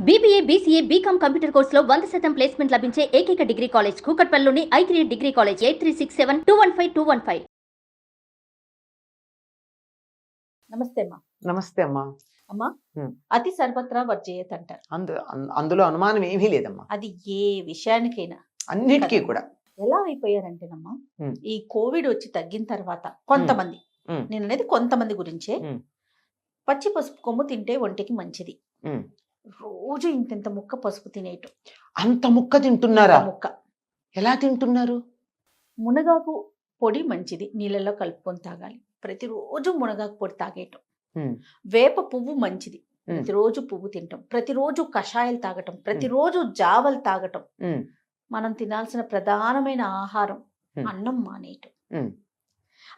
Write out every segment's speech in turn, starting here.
BBA, BCA, BCom computer కోర్సులో 100% placement లభించే ఏకైక డిగ్రీ కాలేజ్ కూకట్పల్లిలోని i3 డిగ్రీ కాలేజ్ 8367215215. నమస్తే అమ్మా. నమస్తే అమ్మా. అమ్మా, ఉమ్. అతి సర్వత్రా వర్జయేత్ అంటారు. అందులో అనుమానం ఏమీ లేదమ్మా. అది ఏ విషయానికైనా అన్నిటికీ కూడా ఎలా అయిపోయారంటేనమ్మా, ఉమ్. ఈ కోవిడ్ వచ్చి తగ్గిన తర్వాత కొంతమంది, ఉమ్. నేను అనేది కొంతమంది గురించే, ఉమ్. పచ్చి పసుపు కొమ్ము తింటే ఒంటికి మంచిది, ఉమ్. రోజు ఇంత ముక్క పసుపు తినేయటం. అంత ముక్క తింటున్నారా? ఇంత ముక్క ఎలా తింటున్నారు? మునగాకు పొడి మంచిది, నీళ్ళల్లో కలుపుకొని తాగాలి. ప్రతిరోజు మునగాకు పొడి తాగేయటం. ఉమ్. వేప పువ్వు మంచిది, ఉమ్. ప్రతిరోజు పువ్వు తినటం. ప్రతిరోజు కషాయాలు తాగటం, ప్రతిరోజు జావలు తాగటం. ఉమ్. మనం తినాల్సిన ప్రధానమైన ఆహారం ఉమ్. అన్నం మానేయటం. ఉమ్.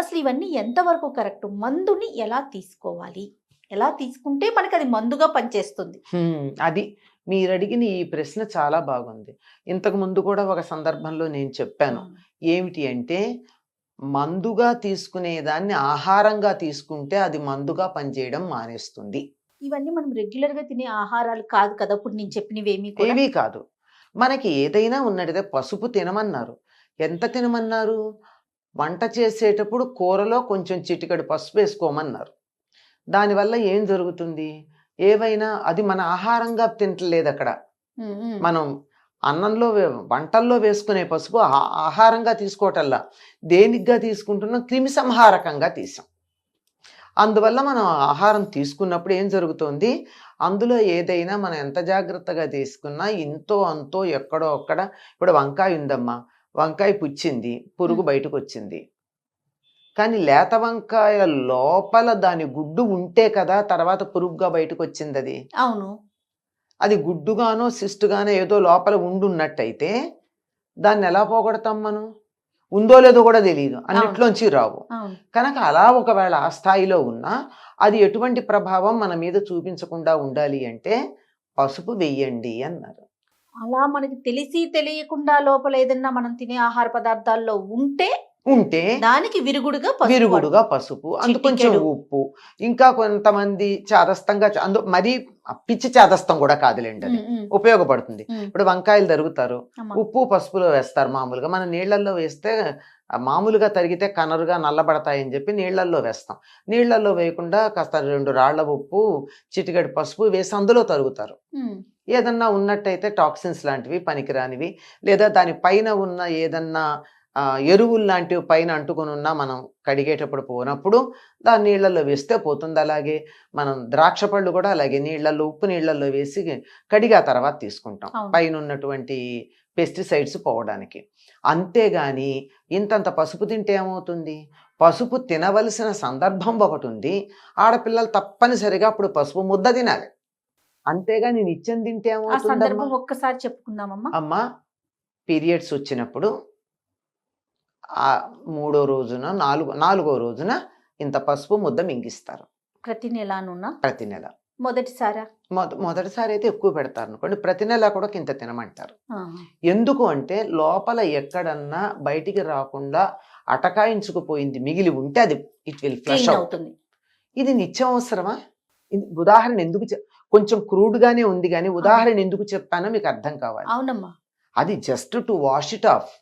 అసలు ఇవన్నీ ఎంతవరకు కరెక్ట్? మందుని ఎలా తీసుకోవాలి, ఎలా తీసుకుంటే మనకి అది మందుగా పనిచేస్తుంది? అది మీరు అడిగిన ఈ ప్రశ్న చాలా బాగుంది. ఇంతకు ముందు కూడా ఒక సందర్భంలో నేను చెప్పాను. ఏమిటి అంటే, మందుగా తీసుకునేదాన్ని ఆహారంగా తీసుకుంటే అది మందుగా పనిచేయడం మానేస్తుంది. ఇవన్నీ మనం రెగ్యులర్ గా తినే ఆహారాలు కాదు కదా, ఇప్పుడు నేను చెప్పినవేమీ కూడా. ఏమీ కాదు. మనకి ఏదైనా ఉన్నట్టే పసుపు తినమన్నారు. ఎంత తినమన్నారు? వంట చేసేటప్పుడు కూరలో కొంచెం చిటికెడు పసుపు వేసుకోమన్నారు. దానివల్ల ఏం జరుగుతుంది? ఏవైనా అది మన ఆహారంగా తింటలేదు. అక్కడ మనం అన్నంలో వంటల్లో వేసుకునే పసుపు ఆహారంగా తీసుకోవటల్లా దేనిగా తీసుకుంటున్నాం? క్రిమి సంహారకంగా తీసాం. అందువల్ల మనం ఆహారం తీసుకున్నప్పుడు ఏం జరుగుతుంది? అందులో ఏదైనా మనం ఎంత జాగ్రత్తగా తీసుకున్నా ఇంతో అంతో ఎక్కడో అక్కడ. ఇప్పుడు వంకాయ ఉందమ్మా, వంకాయ పుచ్చింది, పురుగు బయటకు వచ్చింది. కానీ లేత వంకాయ లోపల దాని గుడ్డు ఉంటే కదా తర్వాత పురుగుగా బయటకు వచ్చింది. అది అవును, అది గుడ్డుగానో సిస్టుగానో ఏదో లోపల ఉండున్నట్టయితే దాన్ని ఎలా పోగొడతాం మనం? ఉందో లేదో కూడా తెలియదు, అన్నిట్లోంచి రావు. కనుక అలా ఒకవేళ ఆ స్థాయిలో ఉన్నా అది ఎటువంటి ప్రభావం మన మీద చూపించకుండా ఉండాలి అంటే పసుపు వెయ్యండి అన్నారు. అలా మనకి తెలిసి తెలియకుండా లోపల ఏదన్నా మనం తినే ఆహార పదార్థాల్లో ఉంటే దానికి విరుగుడుగా పసుపు, అందు కొంచెం ఉప్పు, ఇంకా కొంతమంది చాదస్తంగా మరీ పిచ్చి చాదస్తం కూడా కాదులేండి, అది ఉపయోగపడుతుంది. ఇప్పుడు వంకాయలు తరుగుతారు, ఉప్పు పసుపులో వేస్తారు. మామూలుగా మన నీళ్లలో వేస్తే మామూలుగా తరిగితే కనరుగా నల్లబడతాయని చెప్పి నీళ్లల్లో వేస్తాం. నీళ్లలో వేయకుండా కాస్త 2 రాళ్ల ఉప్పు, చిటికెడు పసుపు వేసి అందులో తరుగుతారు. ఏదన్నా ఉన్నట్టయితే టాక్సిన్స్ లాంటివి పనికిరానివి, లేదా దాని పైన ఉన్న ఏదన్నా ఎరువులు లాంటివి పైన అంటుకొని ఉన్నా మనం కడిగేటప్పుడు పోనప్పుడు దాని నీళ్లలో వేస్తే పోతుంది. అలాగే మనం ద్రాక్ష పళ్ళు కూడా అలాగే నీళ్లలో, ఉప్పు నీళ్లలో వేసి కడిగా తర్వాత తీసుకుంటాం పైన ఉన్నటువంటి పెస్టిసైడ్స్ పోవడానికి. అంతేగాని ఇంతంత పసుపు తింటే ఏమవుతుంది? పసుపు తినవలసిన సందర్భం ఒకటి ఉంది. ఆడపిల్లలు తప్పనిసరిగా అప్పుడు పసుపు ముద్ద తినాలి. అంతేగాని నిత్యం తింటే ఏమవుతుంది? ఒక్కసారి చెప్పుకుందామమ్మా. అమ్మా, పీరియడ్స్ వచ్చినప్పుడు ఆ 3వ రోజున 4వ రోజున ఇంత పసుపు ముద్ద మింగిస్తారు. ప్రతి నెలనున్నా? ప్రతి నెల. మొదటిసారి అయితే ఎక్కువ పెడతారు అనుకోండి, ప్రతి నెల కూడా ఇంత తినమంటారు. ఎందుకు అంటే లోపల ఎక్కడన్నా బయటికి రాకుండా అటకాయించుకుపోయింది మిగిలి ఉంటే అది ఇట్ విల్ ఫ్లష్ అవుతుంది. ఇది నిత్యం అవసరమా? ఉదాహరణ ఎందుకు కొంచెం క్రూడ్గానే ఉంది కానీ ఉదాహరణ ఎందుకు చెప్పానో మీకు అర్థం కావాలి. అవునమ్మా. అది just to wash it of.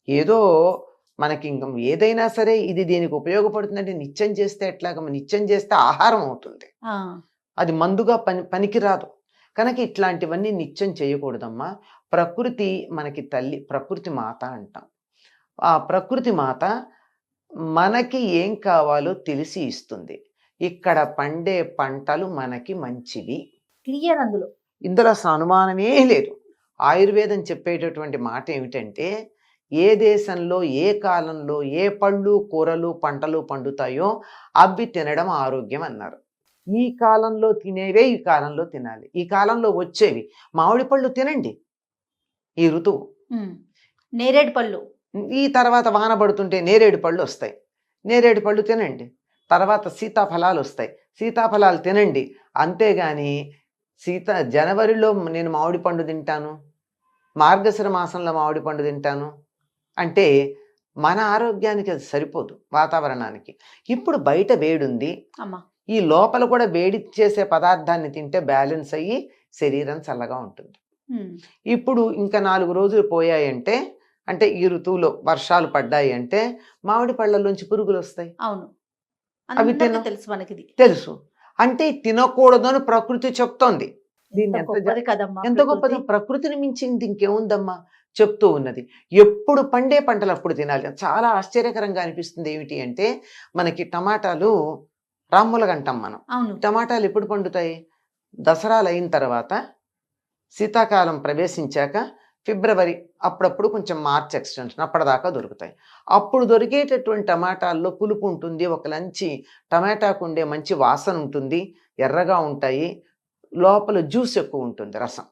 ఏదో మనకి ఇంకా ఏదైనా సరే ఇది దీనికి ఉపయోగపడుతుందంటే నిత్యం చేస్తే ఎట్లాగ? నిత్యం చేస్తే ఆహారం అవుతుంది, అది మందుగా పనికిరాదు. కనుక ఇట్లాంటివన్నీ నిత్యం చేయకూడదమ్మా. ప్రకృతి మనకి తల్లి, ప్రకృతి మాత అంటాం. ఆ ప్రకృతి మాత మనకి ఏం కావాలో తెలిసి ఇస్తుంది. ఇక్కడ పండే పంటలు మనకి మంచివి, క్లియర్. ఇందులో అసలు అనుమానమే లేదు. ఆయుర్వేదం చెప్పేటటువంటి మాట ఏమిటంటే, ఏ దేశంలో ఏ కాలంలో ఏ పళ్ళు కూరలు పంటలు పండుతాయో అవి తినడం ఆరోగ్యం అన్నారు. ఈ కాలంలో తినేవే ఈ కాలంలో తినాలి. ఈ కాలంలో వచ్చేవి మామిడి పళ్ళు తినండి, ఈ ఋతువు. నేరేడు పళ్ళు, ఈ తర్వాత వాన పడుతుంటే నేరేడు పళ్ళు వస్తాయి, నేరేడు పళ్ళు తినండి. తర్వాత సీతాఫలాలు వస్తాయి, సీతాఫలాలు తినండి. అంతేగాని జనవరిలో నేను మామిడి పండు తింటాను, మార్గశిర మాసంలో మామిడి పండు తింటాను అంటే మన ఆరోగ్యానికి అది సరిపోదు, వాతావరణానికి. ఇప్పుడు బయట వేడుంది, ఈ లోపల కూడా వేడి చేసే పదార్థాన్ని తింటే బ్యాలెన్స్ అయ్యి శరీరం చల్లగా ఉంటుంది. ఉమ్, ఇప్పుడు ఇంకా 4 రోజులు పోయాయంటే, అంటే ఈ ఋతువులో వర్షాలు పడ్డాయి అంటే మామిడి పళ్ళలోంచి పురుగులు వస్తాయి. అవును, అవి అందరికీ తెలుసు మనకిది. తెలుసు. అంటే తినకూడదు అని ప్రకృతి చెప్తోంది. దీన్ని ఎంత ఎంత గొప్పది కదమ్మా ఎంత గొప్పది! ప్రకృతి. ప్రకృతిని మించింది ఇంకేముందమ్మా చెప్తూ ఉన్నది. ఎప్పుడు పండే పంటలు అప్పుడు తినాలి. చాలా ఆశ్చర్యకరంగా అనిపిస్తుంది. ఏమిటి అంటే మనకి టమాటాలు రామ్ములగ అంటాం మనం. అవును, టమాటాలు ఎప్పుడు పండుతాయి? దసరాలు అయిన తర్వాత, శీతాకాలం ప్రవేశించాక, ఫిబ్రవరి, అప్పుడప్పుడు కొంచెం మార్చ్ ఎక్స్టెన్షన్ అప్పటిదాకా దొరుకుతాయి. అప్పుడు దొరికేటటువంటి టమాటాల్లో పులుపు ఉంటుంది, ఒక మంచి టమాటాకు ఉండే మంచి వాసన ఉంటుంది, ఎర్రగా ఉంటాయి, లోపల జ్యూస్ ఎక్కువ ఉంటుంది, రసం.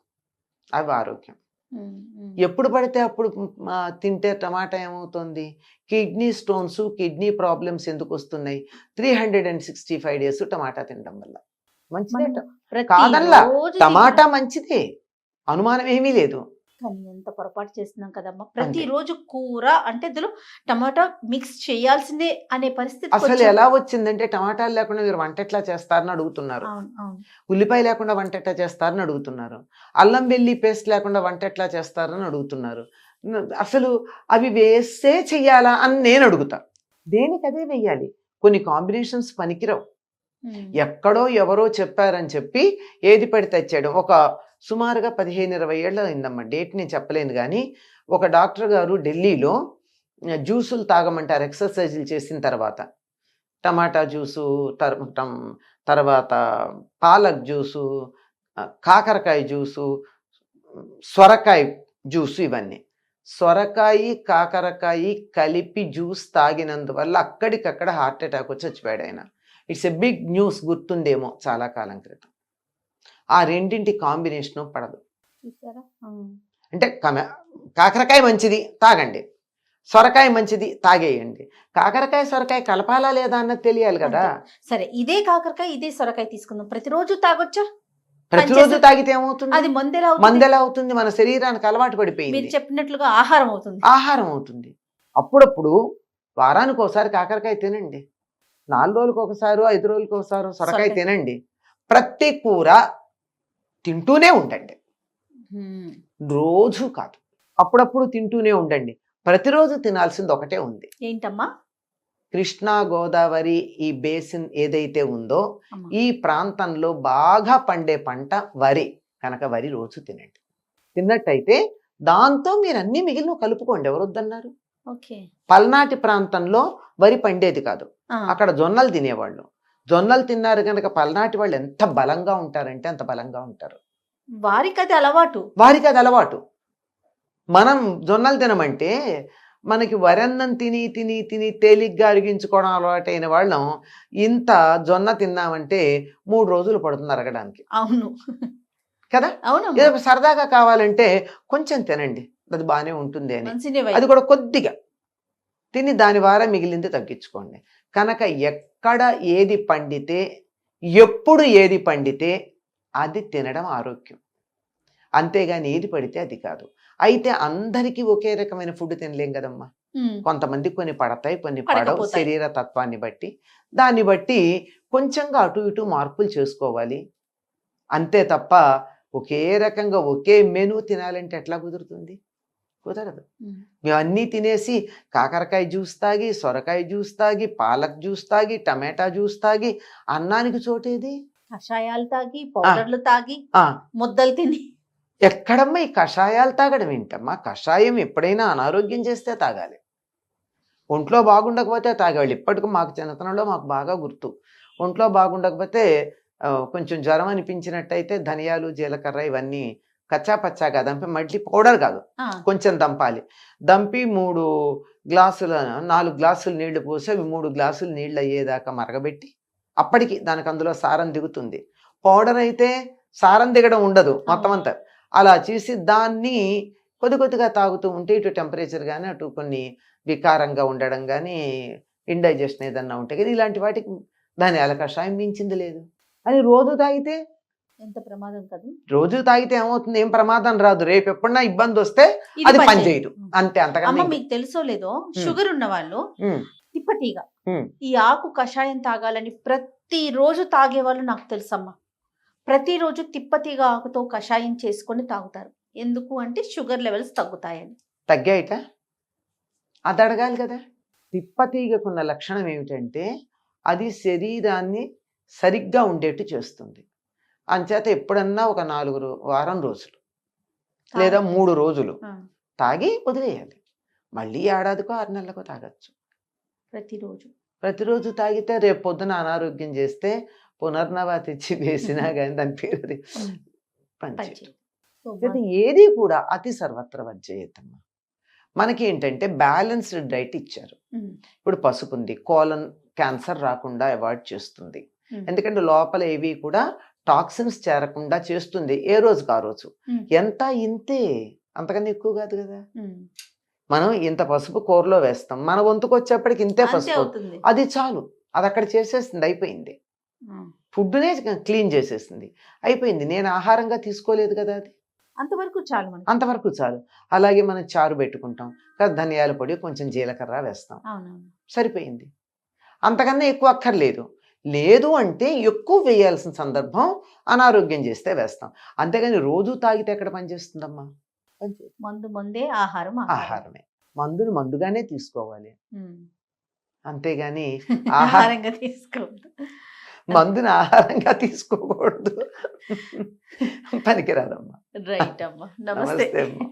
అవి ఆరోగ్యం. ఉమ్, ఉమ్. ఎప్పుడు పడితే అప్పుడు తింటే టమాటా ఏమవుతుంది? కిడ్నీ స్టోన్స్, కిడ్నీ ప్రాబ్లమ్స్ ఎందుకు వస్తున్నాయి? 365 డేస్ టమాటా తినడం వల్ల. మంచిదే, మనం ప్రతి కాదనలా. రోజు టమాటా మంచిదే, అనుమానం ఏమీ లేదు. కానీ ఎంత పొరపాటు చేస్తున్నాం కదమ్మా. ప్రతిరోజు కూర అంటే ఇందులో టమాటా మిక్స్ చేయాల్సిందే అనే పరిస్థితి అసలు వచ్చాం. ఎలా వచ్చిందంటే టమాటాలు లేకుండా మీరు వంట ఎట్లా చేస్తారని అడుగుతున్నారు. అవును, అవును. ఉల్లిపాయ లేకుండా వంట ఎట్లా చేస్తారని అడుగుతున్నారు. అల్లం వెల్లి పేస్ట్ లేకుండా వంట ఎట్లా చేస్తారని అడుగుతున్నారు. అసలు అవి వేస్తే చెయ్యాలా అని నేను అడుగుతా. దేనికి అదే వెయ్యాలి. కొన్ని కాంబినేషన్స్ పనికిరావు. ఉమ్, ఎక్కడో ఎవరో చెప్పారని చెప్పి ఏది పడితే తెచ్చాడు. ఒక సుమారుగా 15-20 ఏళ్ళు అయిందమ్మా, డేట్ నేను చెప్పలేను కానీ, ఒక డాక్టర్ గారు ఢిల్లీలో జ్యూసులు తాగమంటారు ఎక్సర్సైజులు చేసిన తర్వాత. టమాటా జ్యూసు, తర్వాత పాలక్ జ్యూసు, కాకరకాయ జ్యూసు, సొరకాయ జ్యూసు, ఇవన్నీ. సొరకాయ కాకరకాయ కలిపి జ్యూస్ తాగినందువల్ల అక్కడికక్కడ హార్ట్ అటాక్ వచ్చి చచ్చిపోయాడు ఆయన. ఇట్స్ ఎ బిగ్ న్యూస్, గుర్తుందేమో చాలా కాలం క్రితం. ఆ రెండింటి కాంబినేషను పడదు. చూసారా? అంటే కాకరకాయ మంచిది తాగండి, సొరకాయ మంచిది తాగేయండి. కాకరకాయ సొరకాయ కలపాలా లేదా అన్నది తెలియాలి కదా. సరే, ఇదే కాకరకాయ ఇదే సొరకాయ తీసుకుందాం, ప్రతిరోజు తాగొచ్చా? ప్రతిరోజు తాగితే ఏమవుతుంది? అది మందెలా మందెలా అవుతుంది? మన శరీరానికి అలవాటు పడిపోయింది. మీరు చెప్పినట్లుగా ఆహారం అవుతుంది. ఆహారం అవుతుంది. అప్పుడప్పుడు వారానికి ఒకసారి కాకరకాయ తినండి, 4 రోజులకు ఒకసారి, 5 రోజులకు ఒకసారి సొరకాయ తినండి. ప్రతి కూర తింటూనే ఉండండి, రోజు కాదు, అప్పుడప్పుడు తింటూనే ఉండండి. ప్రతిరోజు తినాల్సింది ఒకటే ఉంది. ఏంటమ్మా? కృష్ణా గోదావరి ఈ బేసిన్ ఏదైతే ఉందో అమ్మా. ఈ ప్రాంతంలో బాగా పండే పంట వరి కనుక వరి రోజు తినండి. తిన్నట్టయితే దాంతో మీరు అన్ని మిగిలిన కలుపుకోండి, ఎవరొద్దన్నారు. ఓకే. పల్నాటి ప్రాంతంలో వరి పండేది కాదు, అక్కడ జొన్నలు తినేవాళ్ళు. జొన్నలు తిన్నారు కనుక పల్నాటి వాళ్ళు ఎంత బలంగా ఉంటారంటే అంత బలంగా ఉంటారు. వారికి అది అలవాటు. వారికి అది అలవాటు. మనం జొన్నలు తినమంటే మనకి వరన్నం తిని తిని తిని తేలిగ్గా అరిగించుకోవడం అలవాటైన వాళ్ళం ఇంత జొన్న తిన్నామంటే 3 రోజులు పడుతుంది అరగడానికి. అవును కదా. అవును. ఏదో సరదాగా కావాలంటే కొంచెం తినండి, అది బాగానే ఉంటుంది అని, అది కూడా కొద్దిగా తిని దాని ద్వారా మిగిలింది తగ్గించుకోండి. కనుక ఎక్కడ ఏది పండితే, ఎప్పుడు ఏది పండితే అది తినడం ఆరోగ్యం, అంతేగాని ఏది పడితే అది కాదు. అయితే అందరికీ ఒకే రకమైన ఫుడ్ తినలేం కదమ్మా. కొంతమంది కొన్ని పడతాయి, కొన్ని పడవు, శరీర తత్వాన్ని బట్టి. దాన్ని బట్టి కొంచెంగా అటు ఇటు మార్పులు చేసుకోవాలి అంతే తప్ప ఒకే రకంగా ఒకే మెనూ తినాలంటే ఎట్లా కుదురుతుంది? కుదరదు. మేము అన్నీ తినేసి కాకరకాయ జ్యూస్ తాగి, సొరకాయ జ్యూస్ తాగి, పాలక్ జ్యూస్ తాగి, టమాటా జ్యూస్ తాగి అన్నానికి చోటేది? కషాయాలు తాగి, పౌడర్లు తాగి, ముద్దలు తిని. ఎక్కడమ్మా ఈ కషాయాలు తాగడం ఏంటమ్మా? కషాయం ఎప్పుడైనా అనారోగ్యం చేస్తే తాగాలి, ఒంట్లో బాగుండకపోతే తాగేవాళ్ళు. ఇప్పటికీ మాకు చిన్నతనంలో మాకు బాగా గుర్తు, ఒంట్లో బాగుండకపోతే కొంచెం జ్వరం అనిపించినట్టయితే ధనియాలు, జీలకర్ర ఇవన్నీ కచ్చా పచ్చాగా దంపి, మళ్ళీ పౌడర్ కాదు కొంచెం దంపాలి, దంపి 4 గ్లాసులు నీళ్లు పోసి అవి 3 గ్లాసులు నీళ్ళు అయ్యేదాకా మరగబెట్టి, అప్పటికి దానికి అందులో సారం దిగుతుంది. పౌడర్ అయితే సారం దిగడం ఉండదు మొత్తం అంతా. అలా చేసి దాన్ని కొద్దిగా తాగుతూ ఉంటే ఇటు టెంపరేచర్ కానీ, అటు కొన్ని వికారంగా ఉండడం కానీ, ఇండైజెషన్ ఏదన్నా ఉంటే కానీ, ఇలాంటి వాటికి ధనియాల కషాయం మించింది లేదు. అని రోజు తాగితే ఎంత ప్రమాదం కదా. రోజు తాగితే ఏమవుతుంది? ఏం ప్రమాదం రాదు. రేపు ఎప్పుడన్నా ఇబ్బంది వస్తే అది పని చేయదు, అంతే. అంతకన్నా మీకు తెలుసో లేదో, షుగర్ ఉన్న వాళ్ళు తిప్పటీగా ఈ ఆకు కషాయం తాగాలని ప్రతి రోజు తాగే వాళ్ళు నాకు తెలుసమ్మా. ప్రతిరోజు తిప్పతీగ ఆకుతో కషాయం చేసుకొని తాగుతారు. ఎందుకు అంటే షుగర్ లెవెల్స్ తగ్గుతాయని. తగ్గాయిట అది అడగాలి కదా. తిప్పతీగకున్న లక్షణం ఏమిటంటే అది శరీరాన్ని సరిగ్గా ఉండేట్టు చేస్తుంది. అంచేత ఎప్పుడన్నా ఒక 4 వారం రోజులు లేదా 3 రోజులు తాగి వదిలేయాలి. మళ్ళీ ఏడాదికో 6 నెలలకో తాగొచ్చు. ప్రతిరోజు తాగితే రేపు పొద్దున అనారోగ్యం చేస్తే పునర్నవ తెచ్చి వేసినా కానీ దాని పేరు అది పనిచేయదు. ఏది కూడా అతి సర్వత్ర వర్జయేతమ్మ. మనకి ఏంటంటే బ్యాలెన్స్డ్ డైట్ ఇచ్చారు. ఇప్పుడు పసుపు ఉంది, కోలన్ క్యాన్సర్ రాకుండా అవాయిడ్ చేస్తుంది. ఎందుకంటే లోపల ఏవి కూడా టాక్సిన్స్ చేరకుండా చేస్తుంది ఏ రోజుకి ఆ రోజు. ఎంత ఇంతే, అంతకన్నా ఎక్కువ కాదు కదా. మనం ఇంత పసుపు కూరలో వేస్తాం, మన వంతుకు వచ్చేప్పటికి ఇంతే పసుపు, అది చాలు. అది అక్కడ చేసేస్తుంది, అయిపోయింది. ఫుడ్నే క్లీన్ చేసేసింది, అయిపోయింది. నేను ఆహారంగా తీసుకోలేదు కదా, అది అంతవరకు చాలు. అలాగే మనం చారు పెట్టుకుంటాం కదా, ధనియాల పొడి కొంచెం జీలకర్ర వేస్తాం, సరిపోయింది. అంతకన్నా ఎక్కువ అక్కర్లేదు. లేదు అంటే ఎక్కువ వేయాల్సిన సందర్భం అనారోగ్యం చేస్తే వేస్తాం. అంతేగాని రోజు తాగితే ఎక్కడ పనిచేస్తుందమ్మా? మందే ఆహారమే. మందును మందుగానే తీసుకోవాలి, అంతేగాని ఆహారంగా తీసుకోవద్దు. మందుని ఆహారంగా తీసుకోకూడదు, పనికిరాదమ్మా. రైట్ అమ్మా, నమస్తే. అమ్మా.